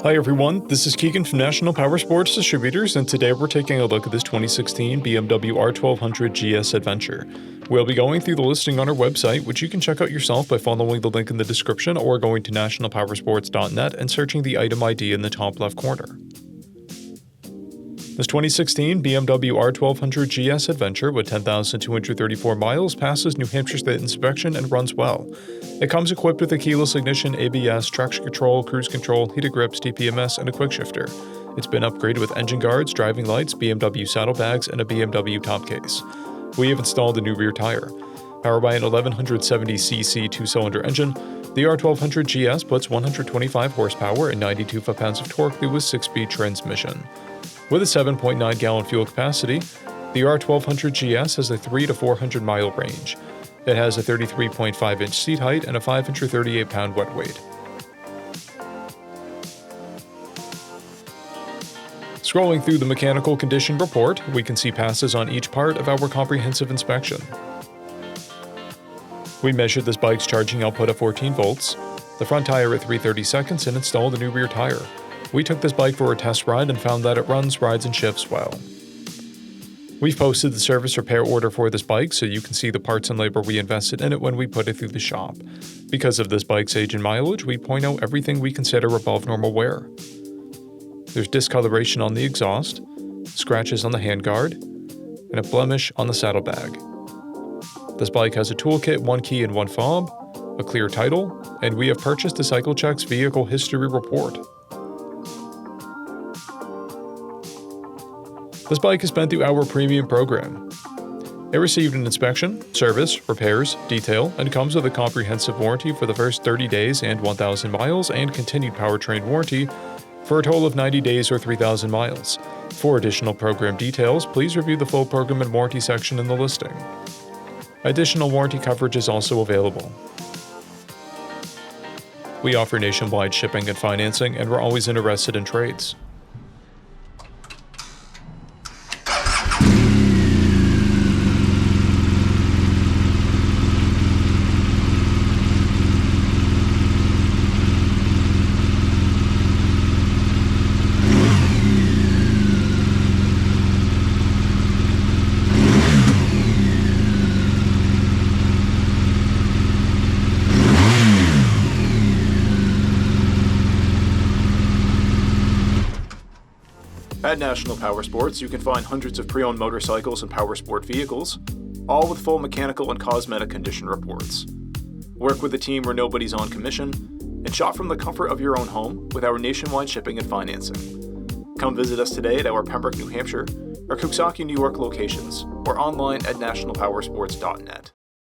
Hi everyone, this is Keegan from National Powersports Distributors, and today we're taking a look at this 2016 BMW R1200GS Adventure. We'll be going through the listing on our website, which you can check out yourself by following the link in the description or going to nationalpowersports.net and searching the item ID in the top left corner. This 2016 BMW R1200GS Adventure with 10,234 miles passes New Hampshire State inspection and runs well. It comes equipped with a keyless ignition, ABS, traction control, cruise control, heated grips, TPMS, and a quick shifter. It's been upgraded with engine guards, driving lights, BMW saddlebags, and a BMW top case. We have installed a new rear tire. Powered by an 1170cc two-cylinder engine, the R1200GS puts 125 horsepower and 92 foot-pounds of torque through a 6-speed transmission. With a 7.9-gallon fuel capacity, the R1200GS has a 3 to 400 mile range. It has a 33.5-inch seat height and a 5-inch or 38-pound wet weight. Scrolling through the mechanical condition report, we can see passes on each part of our comprehensive inspection. We measured this bike's charging output at 14 volts, the front tire at 3/32 seconds, and installed a new rear tire. We took this bike for a test ride and found that it runs, rides, and shifts well. We've posted the service repair order for this bike so you can see the parts and labor we invested in it when we put it through the shop. Because of this bike's age and mileage, we point out everything we consider above normal wear. There's discoloration on the exhaust, scratches on the handguard, and a blemish on the saddlebag. This bike has a toolkit, 1 key and 1 fob, a clear title, and we have purchased the CycleCheck's vehicle history report. This bike has been through our premium program. It received an inspection, service, repairs, detail, and comes with a comprehensive warranty for the first 30 days and 1,000 miles and continued powertrain warranty for a total of 90 days or 3,000 miles. For additional program details, please review the full program and warranty section in the listing. Additional warranty coverage is also available. We offer nationwide shipping and financing, and we're always interested in trades. At National Powersports, you can find hundreds of pre-owned motorcycles and powersport vehicles, all with full mechanical and cosmetic condition reports. Work with a team where nobody's on commission, and shop from the comfort of your own home with our nationwide shipping and financing. Come visit us today at our Pembroke, New Hampshire, or Coxsackie, New York locations, or online at nationalpowersports.net.